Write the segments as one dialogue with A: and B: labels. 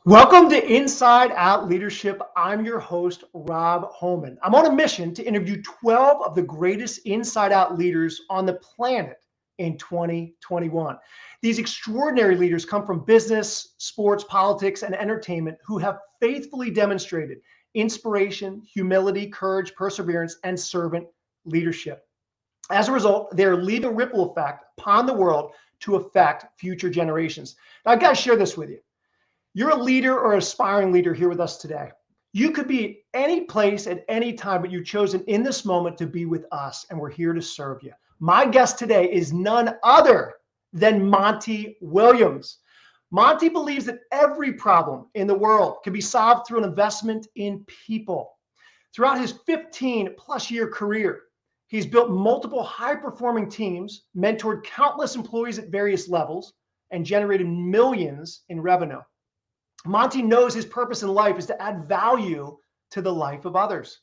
A: Welcome to Inside Out Leadership. I'm your host, Robb Holman. I'm on a mission to interview 12 of the greatest inside out leaders on the planet in 2021. These extraordinary leaders come from business, sports, politics, and entertainment who have faithfully demonstrated inspiration, humility, courage, perseverance, and servant leadership. As a result, they're leaving a ripple effect upon the world to affect future generations. Now, I've got to share this with you. You're a leader or aspiring leader here with us today. You could be any place at any time, but you've chosen in this moment to be with us, and we're here to serve you. My guest today is none other than Monte Williams. Monte believes that every problem in the world can be solved through an investment in people. Throughout his 15-plus year career, he's built multiple high-performing teams, mentored countless employees at various levels, and generated millions in revenue. Monte knows his purpose in life is to add value to the life of others.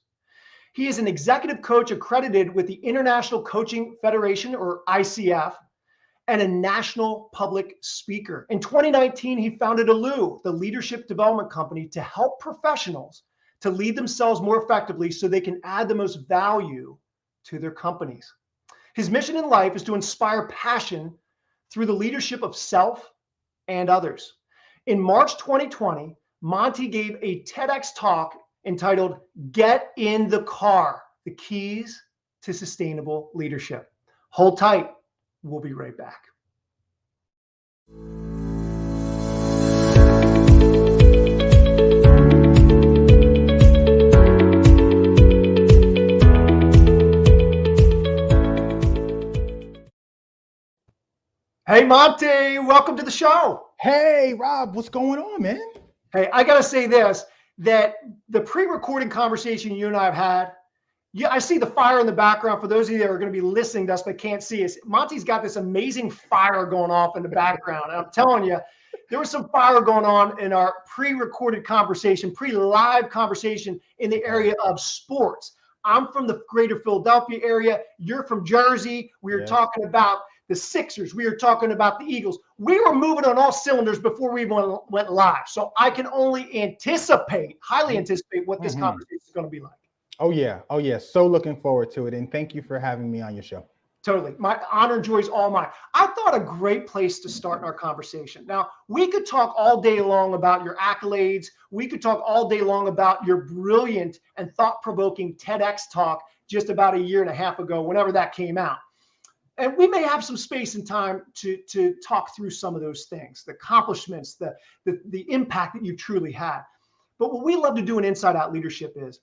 A: He is an executive coach accredited with the International Coaching Federation, or ICF, and a national public speaker. In 2019, he founded ALU, the leadership development company, to help professionals to lead themselves more effectively so they can add the most value to their companies. His mission in life is to inspire passion through the leadership of self and others. In March 2020, Monte gave a TEDx talk entitled "Get in the Car: The Keys to Sustainable Leadership." Hold tight. We'll be right back. Hey, Monte, welcome to the show.
B: Hey, Rob, what's going on, man?
A: Hey, I got to say this, that the pre-recording conversation you and I have had, I see the fire in the background. For those of you that are going to be listening to us but can't see us, Monte's got this amazing fire going off in the background. And I'm telling you, there was some fire going on in our pre-recorded conversation, pre-live conversation in the area of sports. I'm from the greater Philadelphia area. You're from Jersey. We were talking about the Sixers. We were talking about the Eagles. We were moving on all cylinders before we even went live. So I can only highly anticipate what this conversation is going to be like.
B: Oh, yeah. So looking forward to it. And thank you for having me on your show.
A: Totally. My honor and joy is all mine. I thought a great place to start in our conversation. Now, we could talk all day long about your accolades. We could talk all day long about your brilliant and thought-provoking TEDx talk just about a year and a half ago, whenever that came out. And we may have some space and time to talk through some of those things, the accomplishments, the impact that you truly had. But what we love to do in Inside Out Leadership is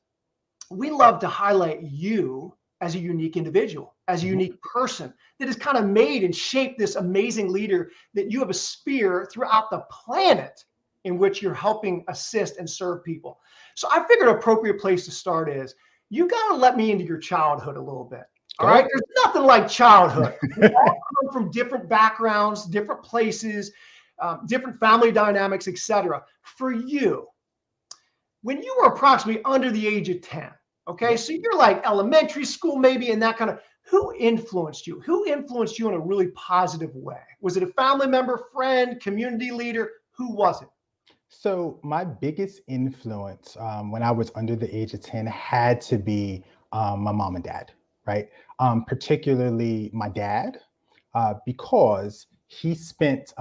A: we love to highlight you as a unique individual, as a unique person that has kind of made and shaped this amazing leader that you have a sphere throughout the planet in which you're helping assist and serve people. So I figured an appropriate place to start is you got to let me into your childhood a little bit. All right. There's nothing like childhood. We all come from different backgrounds, different places, different family dynamics, etc. For you, when you were approximately under the age of 10, okay, so you're like elementary school maybe, and that kind of, who influenced you? Who influenced you in a really positive way? Was it a family member, friend, community leader? Who was it?
B: So my biggest influence when I was under the age of 10 had to be my mom and dad. Right. Particularly my dad, because he spent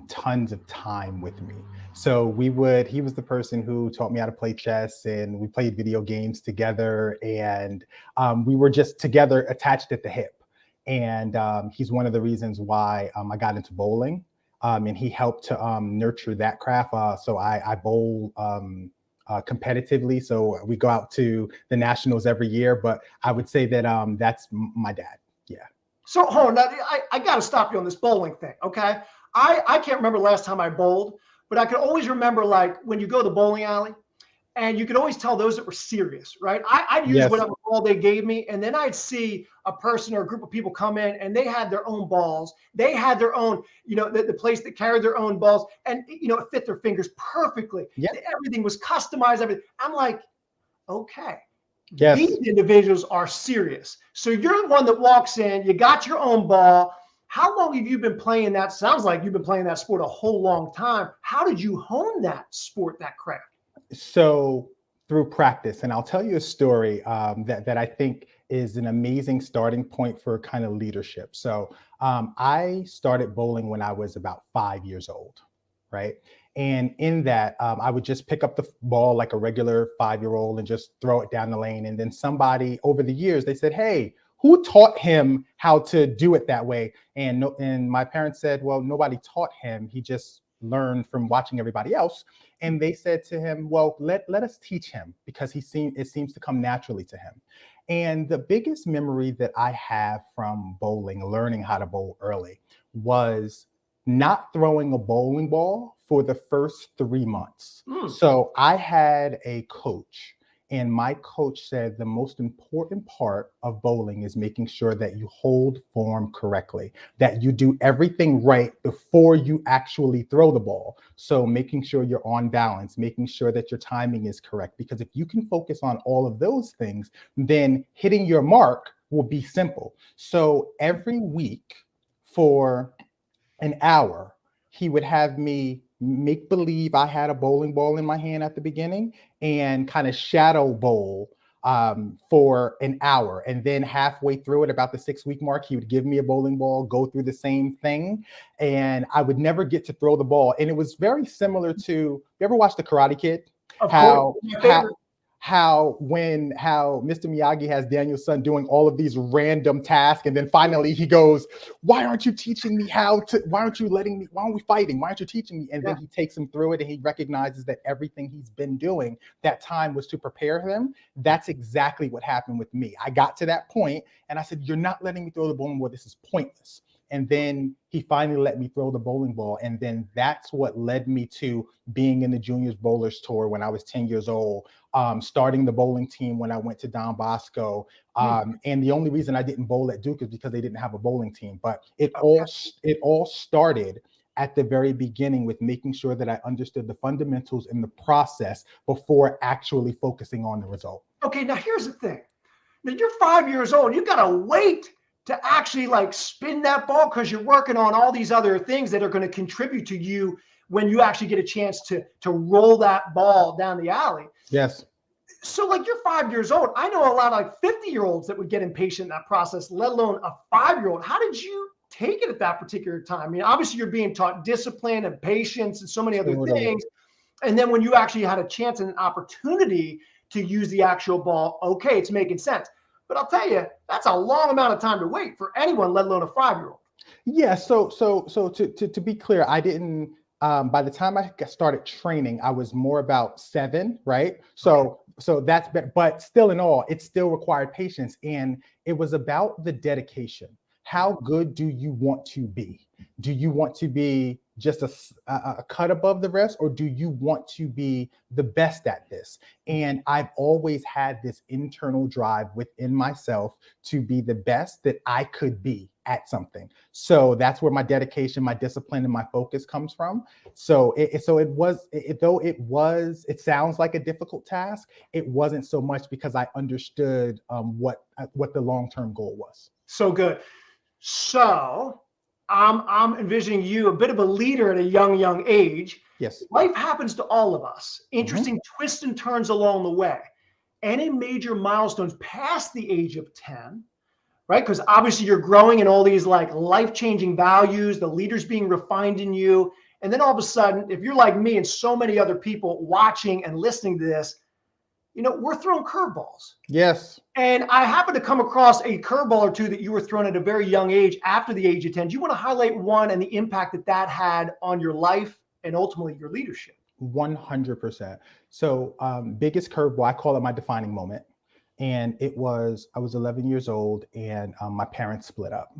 B: tons of time with me. So he was the person who taught me how to play chess, and we played video games together, and we were just together attached at the hip. And he's one of the reasons why I got into bowling, and he helped to nurture that craft. So I bowl competitively. So we go out to the nationals every year, but I would say that that's my dad. Yeah.
A: So hold on, I got to stop you on this bowling thing. Okay. I can't remember the last time I bowled, but I can always remember like when you go to the bowling alley and you could always tell those that were serious, right? I'd use whatever ball they gave me. And then I'd see a person or a group of people come in and they had their own balls. They had their own, the place that carried their own balls, and, it fit their fingers perfectly. Everything was customized. Everything. I'm like, okay, these individuals are serious. So you're the one that walks in, you got your own ball. How long have you been playing that? Sounds like you've been playing that sport a whole long time. How did you hone that sport, that craft?
B: So through practice, and I'll tell you a story that I think is an amazing starting point for kind of leadership. So I started bowling when I was about 5 years old, right? And in that, I would just pick up the ball like a regular 5-year-old and just throw it down the lane. And then somebody over the years, they said, "Hey, who taught him how to do it that way?" And and my parents said, "Well, nobody taught him. He just learned from watching everybody else." And they said to him, "Well, let us teach him because it seems to come naturally to him." And the biggest memory that I have from bowling, learning how to bowl early, was not throwing a bowling ball for the first 3 months.
A: Mm.
B: So I had a coach, and my coach said the most important part of bowling is making sure that you hold form correctly, that you do everything right before you actually throw the ball. So making sure you're on balance, making sure that your timing is correct. Because if you can focus on all of those things, then hitting your mark will be simple. So every week for an hour, he would have me make believe I had a bowling ball in my hand at the beginning and kind of shadow bowl for an hour. And then halfway through it, about the 6 week mark, he would give me a bowling ball, go through the same thing. And I would never get to throw the ball. And it was very similar to, you ever watch The Karate Kid?
A: Of course,
B: How,
A: my
B: how,
A: favorite.
B: how Mr. Miyagi has Daniel's son doing all of these random tasks, and then finally he goes, "Why aren't you teaching me how to, why aren't you letting me, why aren't we fighting? Why aren't you teaching me?" And then he takes him through it and he recognizes that everything he's been doing that time was to prepare him. That's exactly what happened with me. I got to that point and I said, "You're not letting me throw the bowling ball. This is pointless." And then he finally let me throw the bowling ball. And then that's what led me to being in the Juniors Bowlers Tour when I was 10 years old, starting the bowling team when I went to Don Bosco. And the only reason I didn't bowl at Duke is because they didn't have a bowling team. But it all started at the very beginning with making sure that I understood the fundamentals in the process before actually focusing on the result.
A: Okay, now here's the thing. Now you're 5 years old. You got to wait to actually like spin that ball because you're working on all these other things that are going to contribute to you when you actually get a chance to roll that ball down the alley.
B: Yes.
A: So like you're 5 years old. I know a lot of like 50-year-olds that would get impatient in that process, let alone a 5-year-old. How did you take it at that particular time? I mean, obviously you're being taught discipline and patience and so many other things. And then when you actually had a chance and an opportunity to use the actual ball, okay, it's making sense. But I'll tell you, that's a long amount of time to wait for anyone, let alone a 5-year-old.
B: Yeah. So to be clear, I didn't. By the time I started training, I was more about 7, right? So that's but still in all, it still required patience, and it was about the dedication. How good do you want to be? Do you want to be just a cut above the rest, or do you want to be the best at this? And I've always had this internal drive within myself to be the best that I could be at something. So that's where my dedication, my discipline, and my focus comes from. So it sounds like a difficult task. It wasn't so much because I understood what the long-term goal was.
A: So good. So I'm envisioning you a bit of a leader at a young age.
B: Yes.
A: Life happens to all of us. Interesting twists and turns along the way. Any major milestones past the age of 10, right? Because obviously you're growing in all these like life-changing values, the leaders being refined in you. And then all of a sudden, if you're like me and so many other people watching and listening to this, we're throwing curveballs.
B: Yes.
A: And I happen to come across a curveball or two that you were thrown at a very young age after the age of 10. Do you want to highlight one and the impact that had on your life and ultimately your leadership?
B: 100%. So biggest curveball, I call it my defining moment. And I was 11 years old and my parents split up.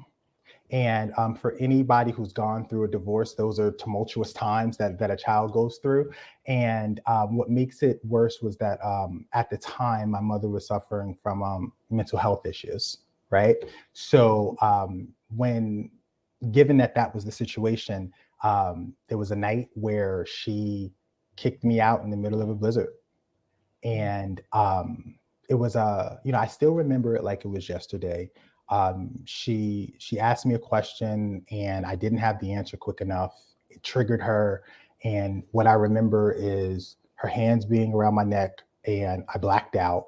B: And for anybody who's gone through a divorce, those are tumultuous times that a child goes through. And what makes it worse was that at the time, my mother was suffering from mental health issues, right? So when given that was the situation, there was a night where she kicked me out in the middle of a blizzard. And it was I still remember it like it was yesterday. She asked me a question and I didn't have the answer quick enough. It triggered her. And what I remember is her hands being around my neck and I blacked out.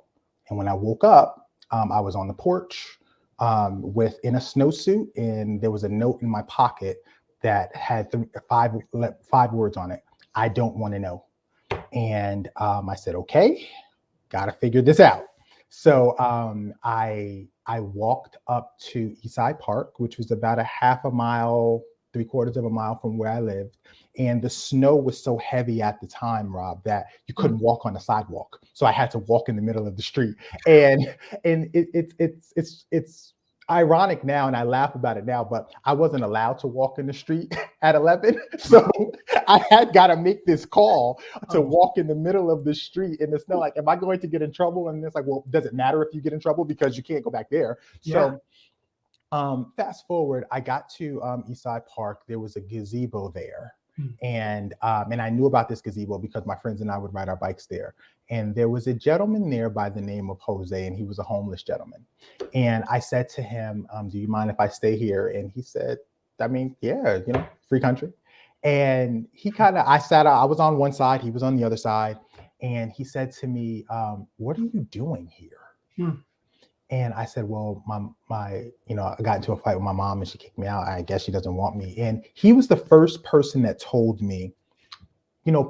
B: And when I woke up, I was on the porch in a snowsuit, and there was a note in my pocket that had five words on it. I don't want to know. And I said, okay, got to figure this out. So I walked up to Eastside Park, which was about a half a mile, 3/4 of a mile from where I lived. And the snow was so heavy at the time, Rob, that you couldn't walk on the sidewalk. So I had to walk in the middle of the street. And it's ironic now, and I laugh about it now, but I wasn't allowed to walk in the street at 11. So I had got to make this call to walk in the middle of the street in the snow. Like, am I going to get in trouble? And it's like, well, does it matter if you get in trouble because you can't go back there?
A: Yeah.
B: So fast forward, I got to Eastside Park. There was a gazebo there. And I knew about this gazebo because my friends and I would ride our bikes there. And there was a gentleman there by the name of Jose, and he was a homeless gentleman. And I said to him, do you mind if I stay here? And he said, I mean, yeah, free country. And I was on one side, he was on the other side. And he said to me, what are you doing here? And I said, well, I got into a fight with my mom and she kicked me out. I guess she doesn't want me. And he was the first person that told me,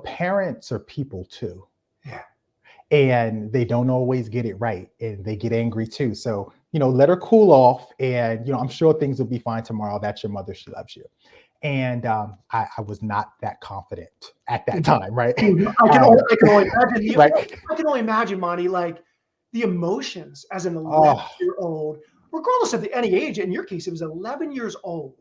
B: parents are people too.
A: Yeah.
B: And they don't always get it right. And they get angry too. So, let her cool off. And, I'm sure things will be fine tomorrow. That's your mother. She loves you. And I was not that confident at that time, right?
A: I can only imagine.
B: Right?
A: I can only imagine, Monte, like the emotions as an 11-year-old, regardless of any age. In your case, it was 11 years old.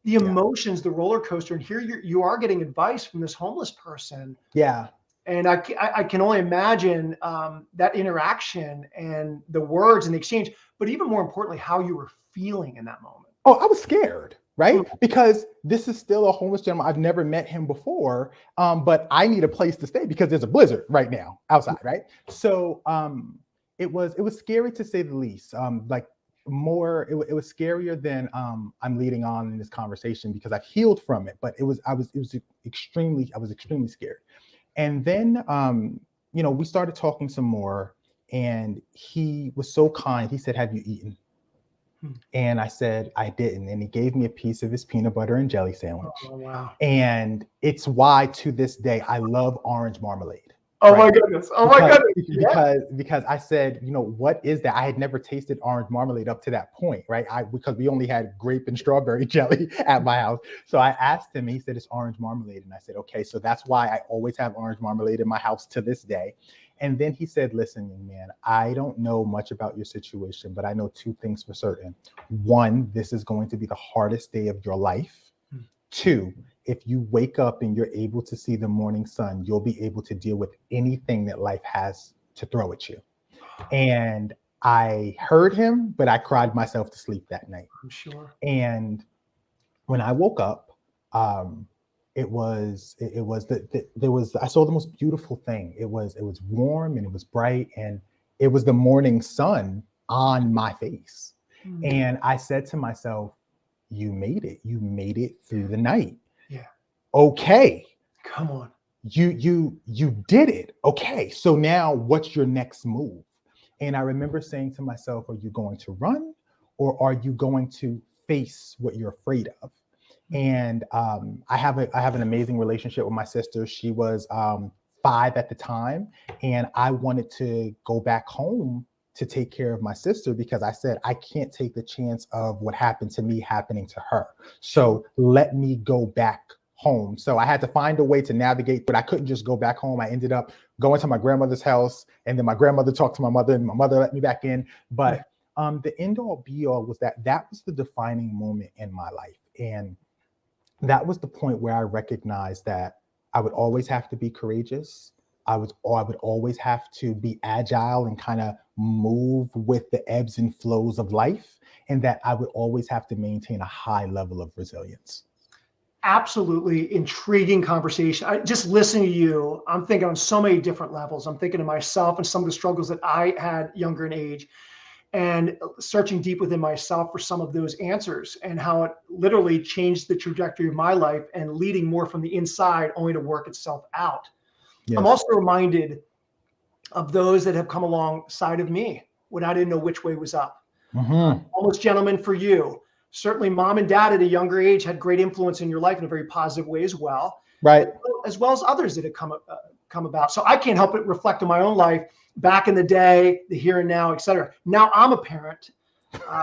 A: The emotions, the roller coaster, and here you are getting advice from this homeless person.
B: Yeah.
A: And I can only imagine that interaction and the words and the exchange, but even more importantly, how you were feeling in that moment.
B: Oh, I was scared, right? Because this is still a homeless gentleman. I've never met him before, but I need a place to stay because there's a blizzard right now outside, right? So it was scary to say the least. It was scarier than I'm leading on in this conversation because I've healed from it, but I was extremely scared. And then, we started talking some more, and he was so kind. He said, have you eaten? And I said, I didn't. And he gave me a piece of his peanut butter and jelly sandwich.
A: Oh, wow.
B: And it's why to this day, I love orange marmalade.
A: Oh, right? My goodness. Oh, my goodness.
B: Because I said, what is that? I had never tasted orange marmalade up to that point, right? Because we only had grape and strawberry jelly at my house. So I asked him, and he said, it's orange marmalade. And I said, okay, so that's why I always have orange marmalade in my house to this day. And then he said, listen, man, I don't know much about your situation, but I know two things for certain. One, this is going to be the hardest day of your life. Two, if you wake up and you're able to see the morning sun, you'll be able to deal with anything that life has to throw at you. And I heard him, but I cried myself to sleep that night.
A: I'm sure.
B: And when I woke up, I saw the most beautiful thing. It was warm and it was bright and it was the morning sun on my face. And I said to myself, you made it. You made it through the night.
A: Yeah.
B: Okay.
A: Come on.
B: You did it. Okay. So now what's your next move? And I remember saying to myself, are you going to run or are you going to face what you're afraid of? And I have an amazing relationship with my sister. She was 5 at the time, and I wanted to go back home to take care of my sister because I said, I can't take the chance of what happened to me happening to her. So let me go back home. So I had to find a way to navigate, but I couldn't just go back home. I ended up going to my grandmother's house, and then my grandmother talked to my mother, and my mother let me back in. But the end all be all was that was the defining moment in my life. And that was the point where I recognized that I would always have to be courageous. I would always have to be agile and kind of move with the ebbs and flows of life, and that I would always have to maintain a high level of resilience.
A: Absolutely intriguing conversation. Just listening to you, I'm thinking on so many different levels. I'm thinking of myself and some of the struggles that I had younger in age. and searching deep within myself for some of those answers, and how it literally changed the trajectory of my life and leading more from the inside only to work itself out.
B: Yes.
A: I'm also reminded of those that have come alongside of me when I didn't know which way was up. Almost Gentlemen for You. Certainly mom and dad at a younger age had great influence in your life in a very positive way as well.
B: Right.
A: As well as others that have come about. So I can't help but reflect on my own life back in the day, the here and now, et cetera. Now I'm a parent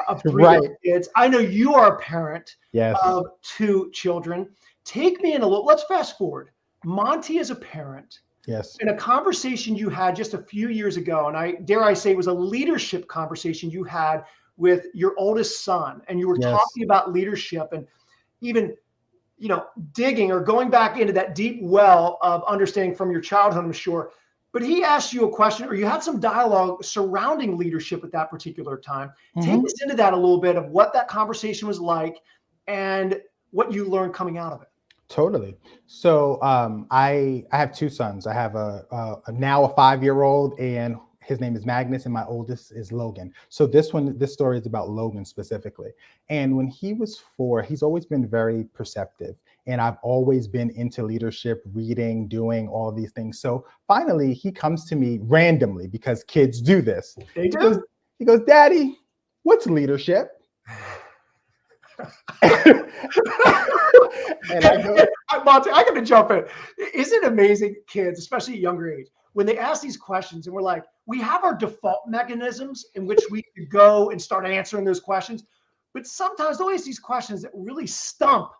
A: of 3
B: Right.
A: kids. I know you are a parent
B: Yes.
A: of 2 children. Take me in a little, let's fast forward. Monte is a parent.
B: Yes.
A: In a conversation you had just a few years ago, and I dare I say it was a leadership conversation you had with your oldest son, and you were talking about leadership and even, digging or going back into that deep well of understanding from your childhood, I'm sure. But he asked you a question, or you had some dialogue surrounding leadership at that particular time. Take us into that a little bit of what that conversation was like and what you learned coming out of it.
B: Totally. So I have 2 sons. I have a now a 5-year-old, and his name is Magnus, and my oldest is Logan. So this story is about Logan specifically. And when he was 4, he's always been very perceptive. And I've always been into leadership, reading, doing all these things. So finally, he comes to me randomly, because kids do this.
A: They do.
B: He goes, "Daddy, what's leadership?" And I go,
A: Monte, I got to jump in. Isn't it amazing, kids, especially at younger age, when they ask these questions and we're like, we have our default mechanisms in which we could go and start answering those questions. But sometimes they'll ask these questions that really stump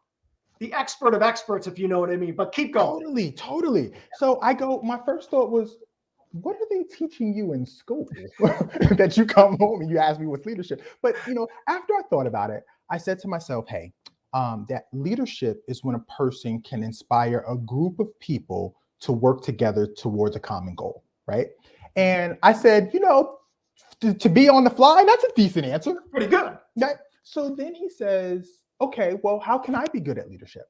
A: the expert of experts, if you know what I mean. But keep going.
B: Totally. So I go, my first thought was, what are they teaching you in school that you come home and you ask me what's leadership? But, after I thought about it, I said to myself, hey, that leadership is when a person can inspire a group of people to work together towards a common goal, right? And I said, to be on the fly, that's a decent answer.
A: Pretty good.
B: Right? So then he says, okay, well, how can I be good at leadership?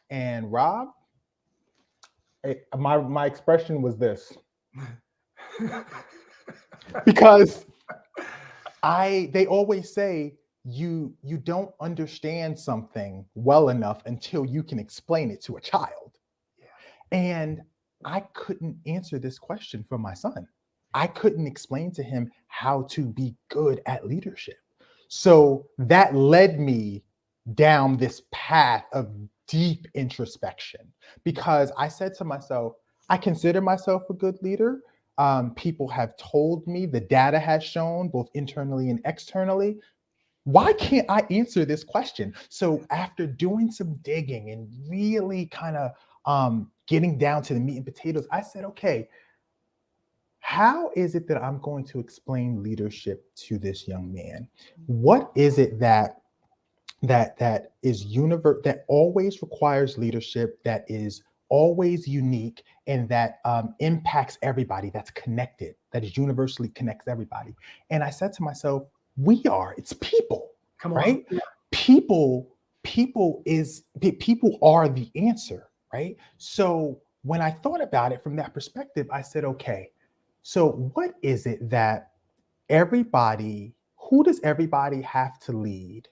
B: And Rob, my expression was this. Because they always say you don't understand something well enough until you can explain it to a child. Yeah. And I couldn't answer this question for my son. I couldn't explain to him how to be good at leadership. So that led me down this path of deep introspection, because I said to myself, I consider myself a good leader. People have told me, the data has shown, both internally and externally. Why can't I answer this question? So after doing some digging and really kind of getting down to the meat and potatoes, I said, okay, how is it that I'm going to explain leadership to this young man? What is it that is that always requires leadership, that is always unique, and that impacts everybody, that's connected, that is universally connects everybody? And I said to myself, it's people.
A: Come on.
B: Right?
A: Yeah.
B: People are the answer, right? So when I thought about it from that perspective, I said, okay, so what is it that who does everybody have to lead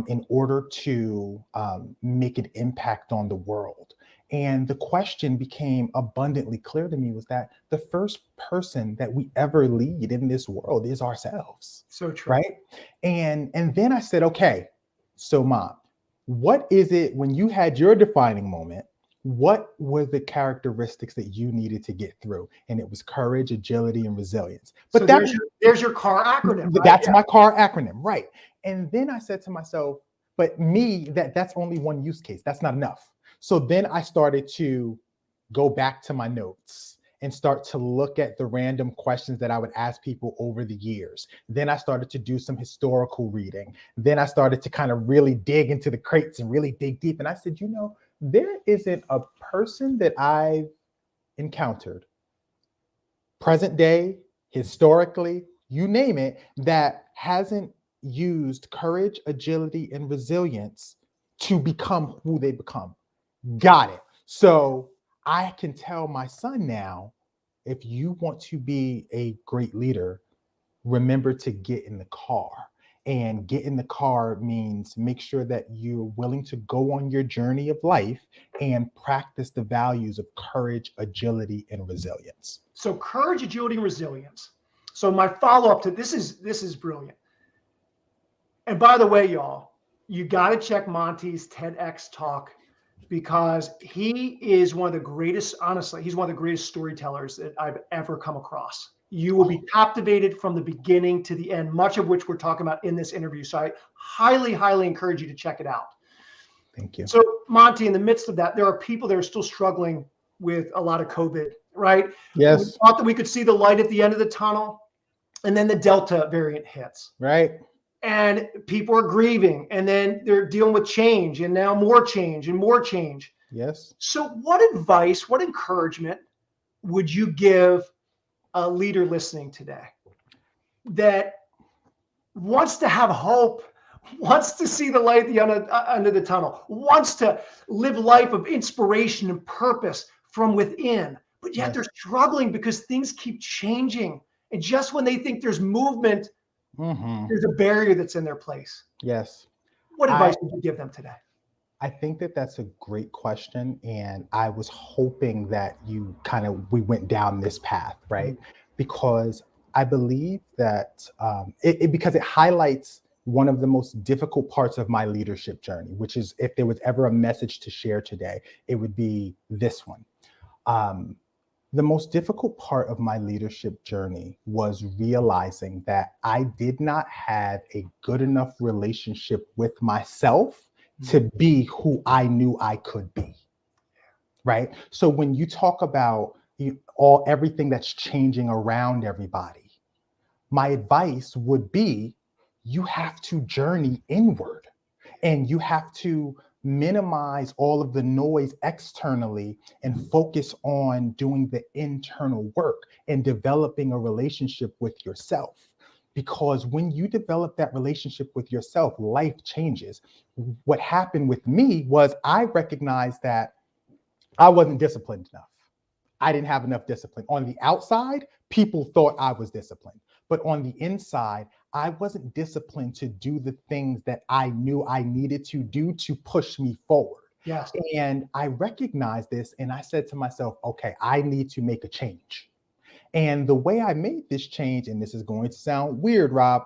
B: in order to make an impact on the world? And the question became abundantly clear to me, was that the first person that we ever lead in this world is ourselves.
A: So true.
B: Right? And then I said, okay, so Mom, what is it, when you had your defining moment, what were the characteristics that you needed to get through? And it was courage, agility, and resilience. But
A: so there's your CAR acronym. Right?
B: That's my CAR acronym, right? And then I said to myself, but that's only one use case. That's not enough. So then I started to go back to my notes and start to look at the random questions that I would ask people over the years. Then I started to do some historical reading. Then I started to kind of really dig into the crates and really dig deep. And I said, there isn't a person that I've encountered, present day, historically, you name it, that hasn't used courage, agility, and resilience to become who they become. Got it. So I can tell my son now, if you want to be a great leader, remember to get in the car. And get in the car means make sure that you're willing to go on your journey of life and practice the values of courage, agility, and resilience.
A: So courage, agility, and resilience. So my follow-up to this is brilliant. And by the way, y'all, you got to check Monte's TEDx talk, because he is one of the greatest, honestly, he's one of the greatest storytellers that I've ever come across. You will be captivated from the beginning to the end, much of which we're talking about in this interview. So I highly, highly encourage you to check it out.
B: Thank you.
A: So Monte, in the midst of that, there are people that are still struggling with a lot of COVID, right?
B: Yes.
A: We thought that we could see the light at the end of the tunnel, and then the Delta variant hits.
B: Right.
A: And people are grieving, and then they're dealing with change, and now more change and more change.
B: Yes.
A: So what advice, what encouragement would you give a leader listening today that wants to have hope, wants to see the light at the end of the tunnel, wants to live life of inspiration and purpose from within, but yet they're struggling because things keep changing. And just when they think there's movement, there's a barrier that's in their place.
B: Yes.
A: What advice would you give them today?
B: I think that that's a great question. And I was hoping that we went down this path, right? Because I believe that because it highlights one of the most difficult parts of my leadership journey, which is, if there was ever a message to share today, it would be this one. The most difficult part of my leadership journey was realizing that I did not have a good enough relationship with myself to be who I knew I could be, right? So when you talk about everything that's changing around everybody, my advice would be, you have to journey inward, and you have to minimize all of the noise externally and focus on doing the internal work and developing a relationship with yourself. Because when you develop that relationship with yourself, life changes. What happened with me was I recognized that I wasn't disciplined enough. I didn't have enough discipline. On the outside, people thought I was disciplined. But on the inside, I wasn't disciplined to do the things that I knew I needed to do to push me forward.
A: Yes.
B: And I recognized this, and I said to myself, okay, I need to make a change. And the way I made this change, and this is going to sound weird, Rob,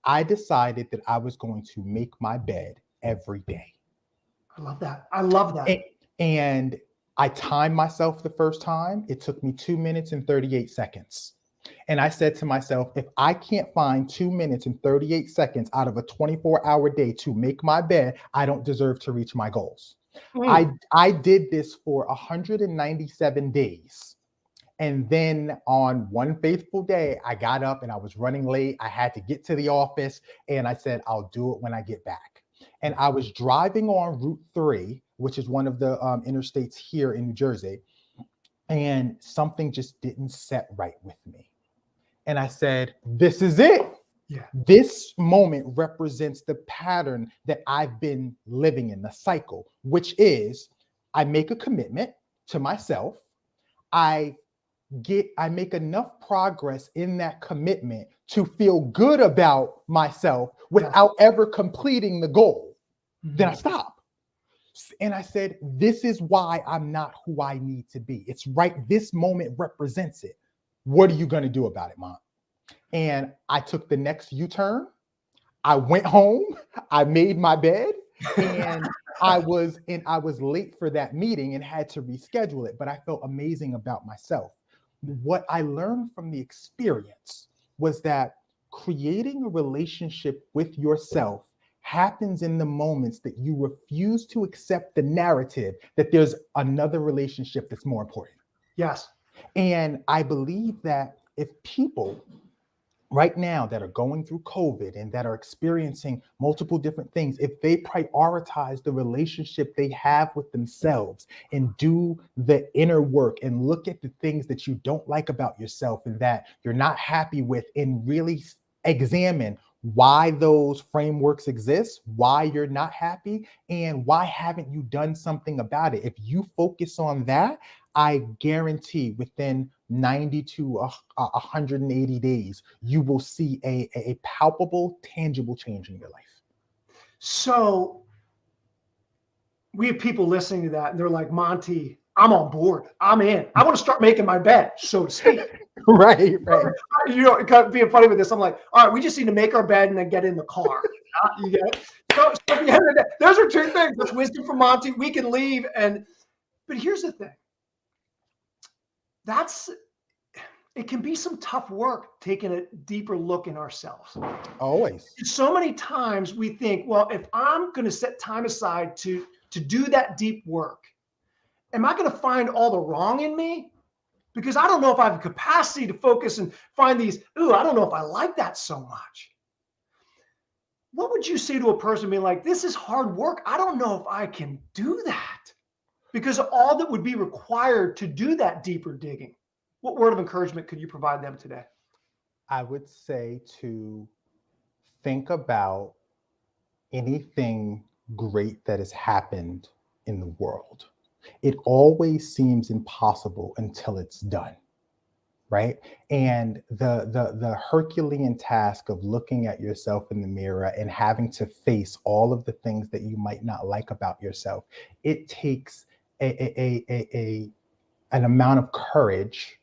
B: I decided that I was going to make my bed every day.
A: I love that. I love that.
B: And I timed myself the first time. It took me 2 minutes and 38 seconds. And I said to myself, if I can't find 2 minutes and 38 seconds out of a 24-hour day to make my bed, I don't deserve to reach my goals. I did this for 197 days. And then on one faithful day, I got up and I was running late. I had to get to the office, and I said, I'll do it when I get back. And I was driving on Route 3, which is one of the interstates here in New Jersey. And something just didn't set right with me. And I said, this is it.
A: Yeah.
B: This moment represents the pattern that I've been living in, the cycle, which is I make a commitment to myself. I make enough progress in that commitment to feel good about myself without ever completing the goal. Then I stop. And I said, this is why I'm not who I need to be. It's right. This moment represents it. What are you going to do about it, Mom? And I took the next U-turn. I went home. I made my bed, and I was late for that meeting and had to reschedule it, but I felt amazing about myself. What I learned from the experience was that creating a relationship with yourself happens in the moments that you refuse to accept the narrative that there's another relationship that's more important.
A: Yes.
B: And I believe that if people right now that are going through COVID and that are experiencing multiple different things, if they prioritize the relationship they have with themselves and do the inner work and look at the things that you don't like about yourself and that you're not happy with, and really examine why those frameworks exist, why you're not happy, and why haven't you done something about it. If you focus on that, I guarantee within 90 to 180 days, you will see a palpable, tangible change in your life.
A: So we have people listening to that and they're like, Monte, I'm on board. I'm in. I want to start making my bed, so to speak.
B: Right.
A: You know, being funny with this, I'm like, all right, we just need to make our bed and then get in the car. You get it? So at the end of the day, those are two things. That's wisdom from Monte. We can leave. But here's the thing. It can be some tough work taking a deeper look in ourselves.
B: Always.
A: So many times we think, well, if I'm going to set time aside to do that deep work, am I going to find all the wrong in me? Because I don't know if I have the capacity to focus and find these, I don't know if I like that so much. What would you say to a person being like, this is hard work. I don't know if I can do that. Because all that would be required to do that deeper digging. What word of encouragement could you provide them today?
B: I would say to think about anything great that has happened in the world. It always seems impossible until it's done, right? And the Herculean task of looking at yourself in the mirror and having to face all of the things that you might not like about yourself, it takes an amount of courage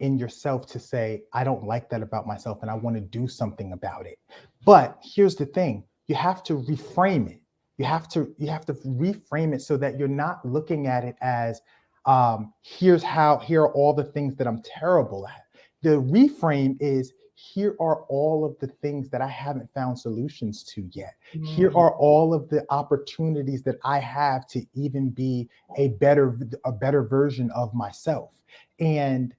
B: in yourself to say, I don't like that about myself and I want to do something about it. But here's the thing, you have to reframe it. You have to reframe it so that you're not looking at it as here are all the things that I'm terrible at. The reframe is, here are all of the things that I haven't found solutions to yet. Here are all of the opportunities that I have to even be a better version of myself. And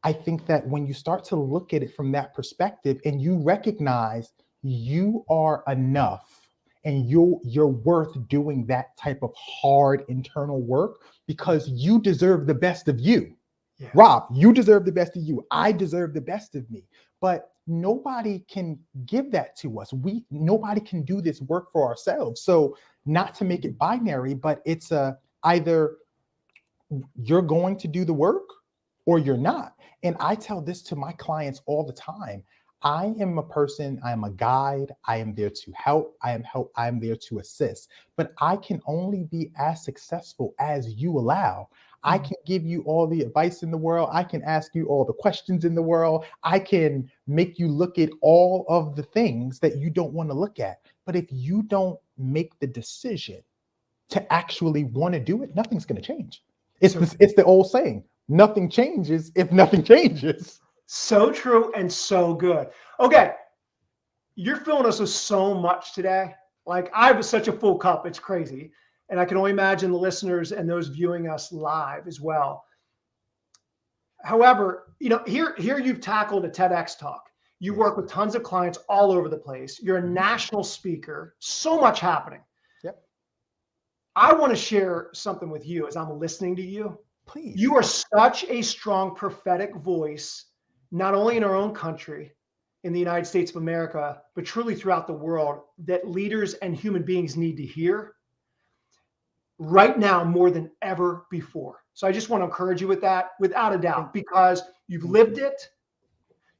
B: I think that when you start to look at it from that perspective and you recognize you are enough and you're worth doing that type of hard internal work, because you deserve the best of you. Yeah. Rob, you deserve the best of you. I deserve the best of me. But nobody can give that to us. Nobody can do this work for ourselves. So not to make it binary, but it's either you're going to do the work or you're not. And I tell this to my clients all the time. I am a person, I am a guide, I am there to help, I am there to assist, but I can only be as successful as you allow. I can give you all the advice in the world. I can ask you all the questions in the world. I can make you look at all of the things that you don't want to look at. But if you don't make the decision to actually want to do it, nothing's going to change. It's the old saying, nothing changes if nothing changes.
A: So true and so good. Okay, you're filling us with so much today. Like, I have such a full cup, it's crazy. And I can only imagine the listeners and those viewing us live as well. However, here you've tackled a TEDx talk. You work with tons of clients all over the place. You're a national speaker, so much happening.
B: Yep.
A: I want to share something with you as I'm listening to you.
B: Please.
A: You are such a strong prophetic voice, not only in our own country, in the United States of America, but truly throughout the world, that leaders and human beings need to hear right now more than ever before. So I just want to encourage you with that, without a doubt, because you've lived it,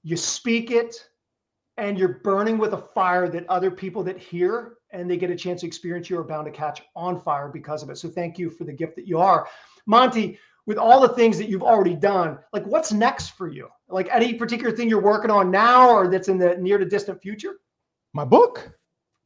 A: you speak it, and you're burning with a fire that other people that hear and they get a chance to experience you are bound to catch on fire because of it. So thank you for the gift that you are. Monte, with all the things that you've already done, like, what's next for you? Like, any particular thing you're working on now or that's in the near to distant future?
B: My book.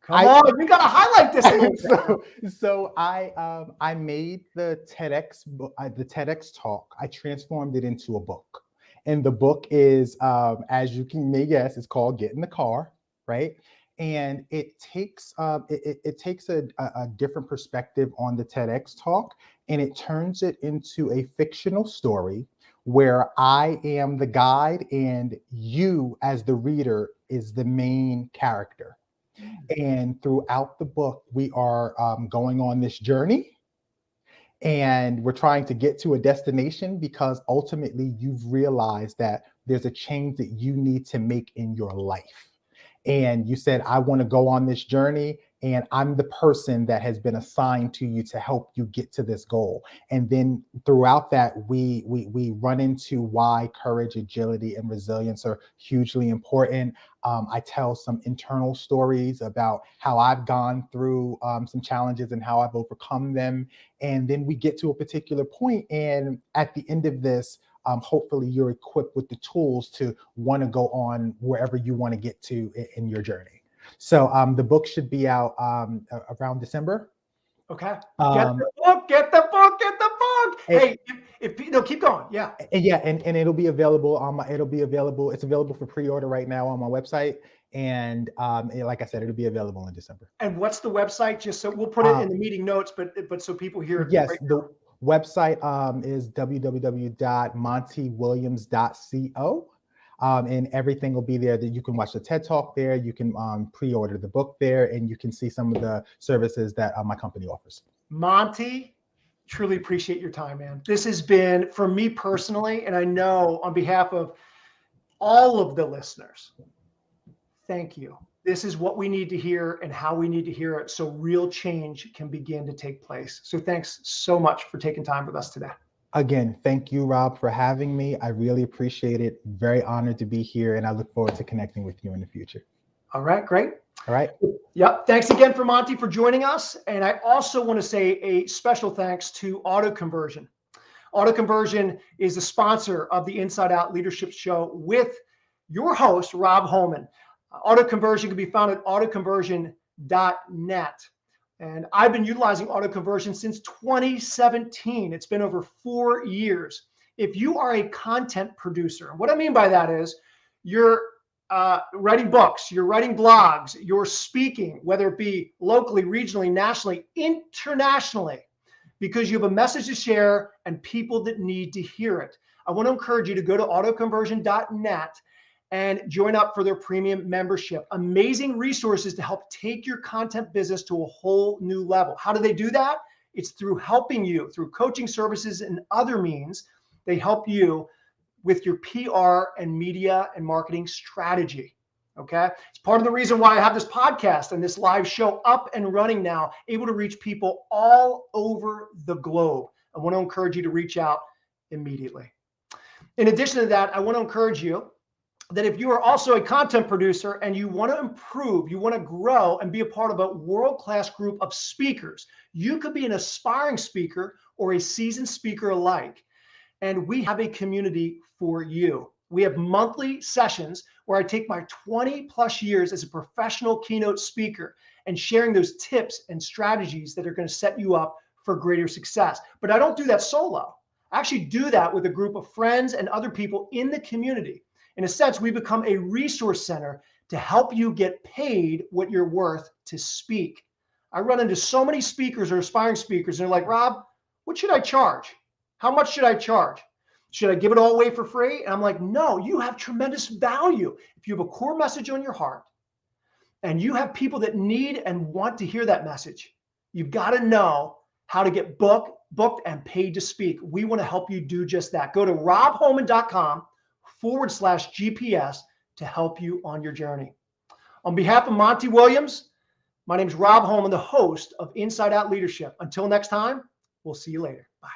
A: Come on, we got to highlight this a little bit.
B: So I made the TEDx talk. I transformed it into a book. And the book is, as you may guess, it's called Get in the Car, right? And it takes it takes a different perspective on the TEDx talk, and it turns it into a fictional story where I am the guide and you as the reader is the main character. And throughout the book, we are going on this journey and we're trying to get to a destination, because ultimately you've realized that there's a change that you need to make in your life. And you said, I want to go on this journey. And I'm the person that has been assigned to you to help you get to this goal. And then throughout that, we run into why courage, agility, and resilience are hugely important. I tell some internal stories about how I've gone through some challenges and how I've overcome them. And then we get to a particular point, and at the end of this, hopefully you're equipped with the tools to want to go on wherever you want to get to in your journey. So the book should be out around December.
A: Okay.
B: Um,
A: Get the book. Hey, if no, keep going. Yeah.
B: Yeah, and it'll be available on my, it's available for pre-order right now on my website. And like I said, it'll be available in December.
A: And what's the website? Just so we'll put it in the meeting notes, but so people hear it.
B: Yes,
A: right
B: the website is www.montewilliams.co. And everything will be there. That you can watch the TED Talk there. You can pre-order the book there, and you can see some of the services that my company offers.
A: Monte, truly appreciate your time, man. This has been, for me personally, and I know on behalf of all of the listeners, thank you. This is what we need to hear and how we need to hear it so real change can begin to take place. So thanks so much for taking time with us today.
B: Again, thank you, Rob, for having me. I really appreciate it. Very honored to be here, and I look forward to connecting with you in the future.
A: All right, great.
B: All right.
A: Yep. Thanks again for Monte for joining us. And I also want to say a special thanks to AutoConversion. AutoConversion is the sponsor of the Inside Out Leadership Show with your host, Robb Holman. AutoConversion can be found at autoconversion.net. And I've been utilizing AutoConversion since 2017. It's been over 4 years. If you are a content producer, and what I mean by that is you're writing books, you're writing blogs, you're speaking, whether it be locally, regionally, nationally, internationally, because you have a message to share and people that need to hear it. I want to encourage you to go to autoconversion.net and join up for their premium membership. Amazing resources to help take your content business to a whole new level. How do they do that? It's through helping you through coaching services and other means. They help you with your PR and media and marketing strategy. Okay. It's part of the reason why I have this podcast and this live show up and running now, able to reach people all over the globe. I want to encourage you to reach out immediately. In addition to that, I want to encourage you that if you are also a content producer and you want to improve, you want to grow and be a part of a world-class group of speakers, you could be an aspiring speaker or a seasoned speaker alike. And we have a community for you. We have monthly sessions where I take my 20 plus years as a professional keynote speaker and sharing those tips and strategies that are going to set you up for greater success. But I don't do that solo. I actually do that with a group of friends and other people in the community. In a sense, we become a resource center to help you get paid what you're worth to speak. I run into so many speakers or aspiring speakers, and they're like, Rob, what should I charge? How much should I charge? Should I give it all away for free? And I'm like, no, you have tremendous value. If you have a core message on your heart and you have people that need and want to hear that message, you've got to know how to get booked and paid to speak. We want to help you do just that. Go to robholman.com/GPS to help you on your journey. On behalf of Monte Williams, my name is Robb Holman, the host of Inside Out Leadership. Until next time, we'll see you later. Bye.